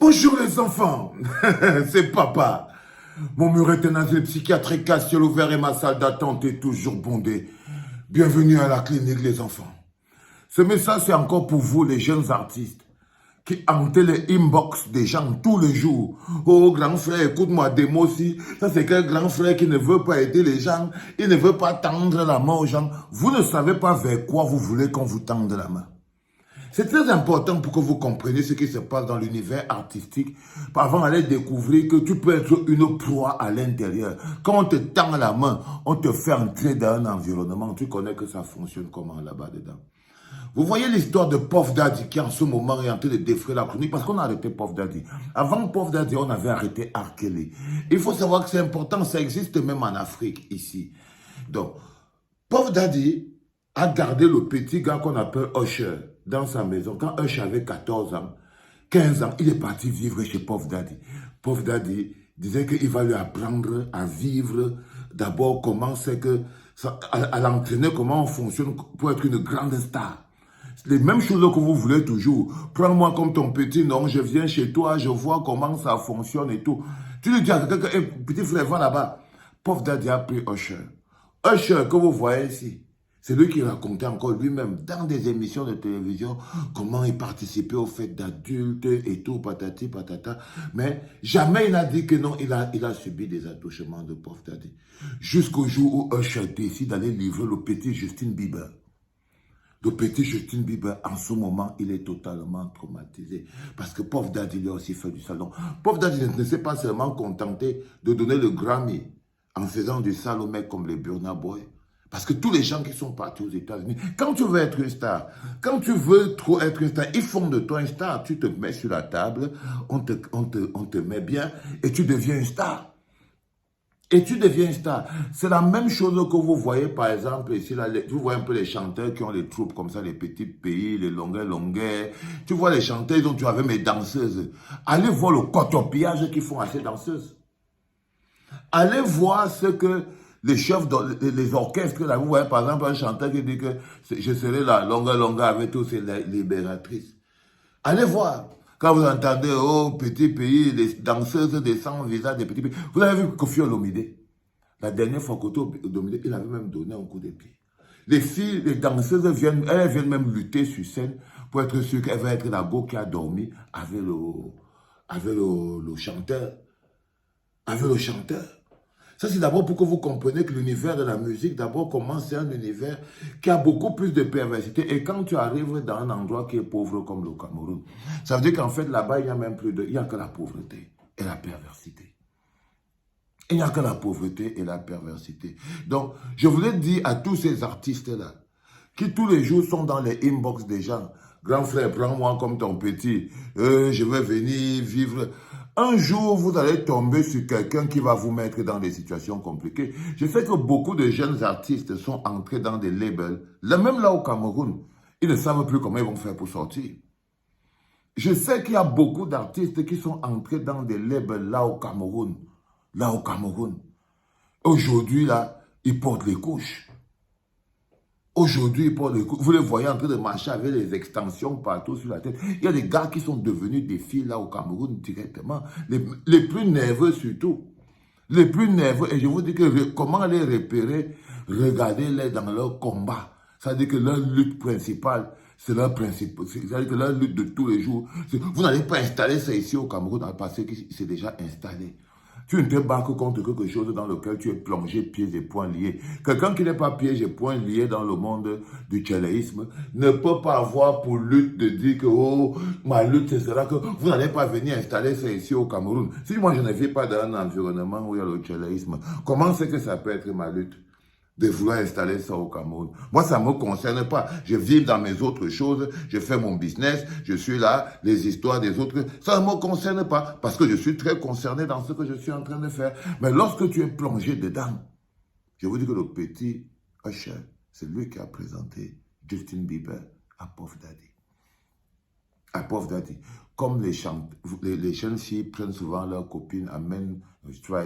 Bonjour les enfants, c'est papa. Mon mur est un asile psychiatrique à ciel ouvert et ma salle d'attente est toujours bondée. Bienvenue à la clinique les enfants. Ce message c'est encore pour vous les jeunes artistes qui hantaient les inbox des gens tous les jours. Oh grand frère, écoute-moi des mots aussi. Ça c'est quel grand frère qui ne veut pas aider les gens, il ne veut pas tendre la main aux gens. Vous ne savez pas vers quoi vous voulez qu'on vous tende la main. C'est très important pour que vous compreniez ce qui se passe dans l'univers artistique avant d'aller découvrir que tu peux être une proie à l'intérieur. Quand on te tend la main, on te fait entrer dans un environnement, tu connais que ça fonctionne comment là-bas dedans. Vous voyez l'histoire de Puff Daddy qui en ce moment est en train de défrayer la chronique parce qu'on a arrêté Puff Daddy. Avant Puff Daddy, on avait arrêté R. Kelly. Il faut savoir que c'est important, ça existe même en Afrique ici. Donc, Puff Daddy a gardé le petit gars qu'on appelle Usher dans sa maison. Quand Usher avait 14 ans, 15 ans, il est parti vivre chez Puff Daddy. Puff Daddy disait qu'il va lui apprendre à vivre d'abord comment c'est que, à l'entraîner, comment on fonctionne pour être une grande star. Les mêmes choses que vous voulez toujours. Prends-moi comme ton petit, non, je viens chez toi, je vois comment ça fonctionne et tout. Tu lui dis à quelqu'un, hey, petit frère, va là-bas. Puff Daddy a pris Usher. Usher, que vous voyez ici, c'est lui qui racontait encore lui-même dans des émissions de télévision comment il participait aux fêtes d'adultes et tout, patati patata. Mais jamais il n'a dit que non, il a subi des attouchements de Puff Daddy. Jusqu'au jour où Usher décide d'aller livrer le petit Justin Bieber. Le petit Justin Bieber, en ce moment, il est totalement traumatisé. Parce que Puff Daddy lui a aussi fait du salon. Puff Daddy ne s'est pas seulement contenté de donner le Grammy en faisant du sale aux mecs comme les Burna Boy. Parce que tous les gens qui sont partis aux États-Unis, quand tu veux être une star, quand tu veux trop être une star, ils font de toi une star. Tu te mets sur la table, on te met bien et tu deviens une star. Et tu deviens une star. C'est la même chose que vous voyez, par exemple, ici, là, vous voyez un peu les chanteurs qui ont les troupes comme ça, les petits pays, les longueurs. Tu vois les chanteurs dont tu avais mes danseuses. Allez voir le cotopillage qu'ils font à ces danseuses. Allez voir ce que les chefs, les orchestres, là, vous voyez par exemple un chanteur qui dit que je serai la longueur avec tous ces libératrices. Allez voir. Quand vous entendez, oh, petit pays, les danseuses des sans visage des petits pays. Vous avez vu Koffi Olomide? La dernière fois, Koffi Olomide, il avait même donné un coup de pied. Les filles, les danseuses elles viennent même lutter sur scène pour être sûres qu'elle va être la go qui a dormi avec le chanteur. Avec le chanteur. Ça, c'est d'abord pour que vous compreniez que l'univers de la musique, d'abord, commence, c'est un univers qui a beaucoup plus de perversité. Et quand tu arrives dans un endroit qui est pauvre comme le Cameroun, ça veut dire qu'en fait, là-bas, il n'y a même plus il n'y a que la pauvreté et la perversité. Il n'y a que la pauvreté et la perversité. Donc, je voulais dire à tous ces artistes-là, qui tous les jours sont dans les inbox des gens, grand frère, prends-moi comme ton petit, je vais venir vivre. Un jour, vous allez tomber sur quelqu'un qui va vous mettre dans des situations compliquées. Je sais que beaucoup de jeunes artistes sont entrés dans des labels, même là au Cameroun. Ils ne savent plus comment ils vont faire pour sortir. Je sais qu'il y a beaucoup d'artistes qui sont entrés dans des labels là au Cameroun. Là au Cameroun. Aujourd'hui, là, ils portent les couches. Aujourd'hui, vous les voyez en train de marcher avec les extensions partout sur la tête. Il y a des gars qui sont devenus des filles là au Cameroun directement. Les plus nerveux surtout. Les plus nerveux. Et je vous dis que comment les repérer, regardez-les dans leur combat. C'est-à-dire que leur lutte principale, c'est leur principe. C'est-à-dire que leur lutte de tous les jours. Vous n'allez pas installer ça ici au Cameroun parce que c'est déjà installé. Tu ne te bats que contre quelque chose dans lequel tu es plongé pieds et poings liés. Quelqu'un qui n'est pas pieds et poings liés dans le monde du tchéléisme ne peut pas avoir pour lutte de dire que oh, ma lutte ce sera que vous n'allez pas venir installer ça ici au Cameroun. Si moi je ne vis pas dans un environnement où il y a le tchéléisme, comment c'est que ça peut être ma lutte de vouloir installer ça au Cameroun? Moi, ça ne me concerne pas. Je vis dans mes autres choses, je fais mon business, je suis là, les histoires des autres, ça ne me concerne pas parce que je suis très concerné dans ce que je suis en train de faire. Mais lorsque tu es plongé dedans, je vous dis que le petit Usher, c'est lui qui a présenté Justin Bieber à Puff Daddy. À Puff Daddy. Comme les jeunes filles prennent souvent leurs copines, amènent, tu vas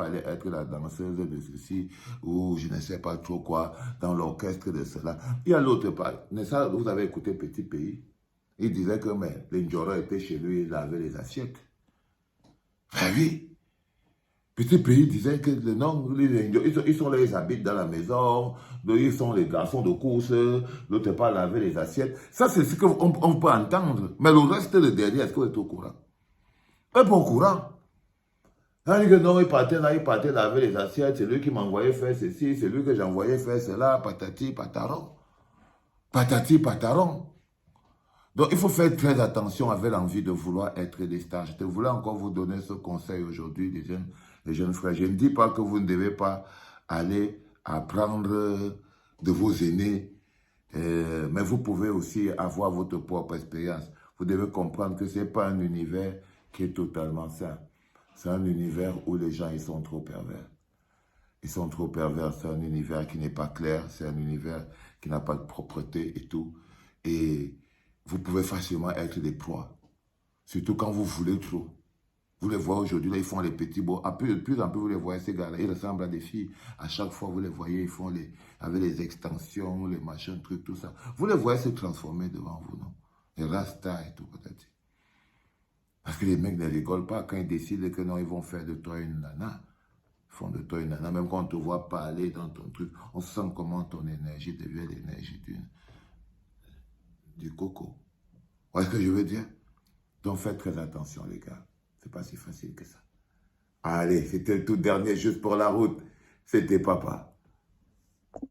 aller être la danseuse de ceci, ou je ne sais pas trop quoi, dans l'orchestre de cela. Il y a l'autre part. Vous avez écouté Petit Pays? Il disait que mais, les Njoro étaient chez lui, il lavait les assiettes. Ben oui. Petit pays disait que non, ils sont là, ils habitent dans la maison, ils sont les garçons de course, l'autre pas laver les assiettes. Ça, c'est ce qu'on peut entendre. Mais le reste, le dernier, est-ce que vous êtes au courant? Pas au courant. On dit que non, il partait laver les assiettes, c'est lui qui m'envoyait faire ceci, c'est lui que j'envoyais faire cela, patati, pataron. Patati, pataron. Donc, il faut faire très attention avec l'envie de vouloir être des stars. Je voulais encore vous donner ce conseil aujourd'hui, les jeunes frères. Je ne dis pas que vous ne devez pas aller apprendre de vos aînés, mais vous pouvez aussi avoir votre propre expérience. Vous devez comprendre que ce n'est pas un univers qui est totalement sain. C'est un univers où les gens ils sont trop pervers. Ils sont trop pervers, c'est un univers qui n'est pas clair, c'est un univers qui n'a pas de propreté et tout. Et vous pouvez facilement être des proies, surtout quand vous voulez trop. Vous les voyez aujourd'hui, là, ils font les petits beaux. De plus en plus, vous les voyez, ces gars-là, ils ressemblent à des filles. À chaque fois, vous les voyez, ils font avec les extensions, les machins, trucs, tout ça. Vous les voyez se transformer devant vous, non? Les rastas et tout, peut-être. Parce que les mecs ne rigolent pas quand ils décident que non, ils vont faire de toi une nana. Ils font de toi une nana. Même quand on te voit parler dans ton truc, on sent comment ton énergie devient l'énergie du coco. Vous voyez ce que je veux dire? Donc faites très attention, les gars. C'est pas si facile que ça. Allez, c'était le tout dernier juste pour la route. C'était papa.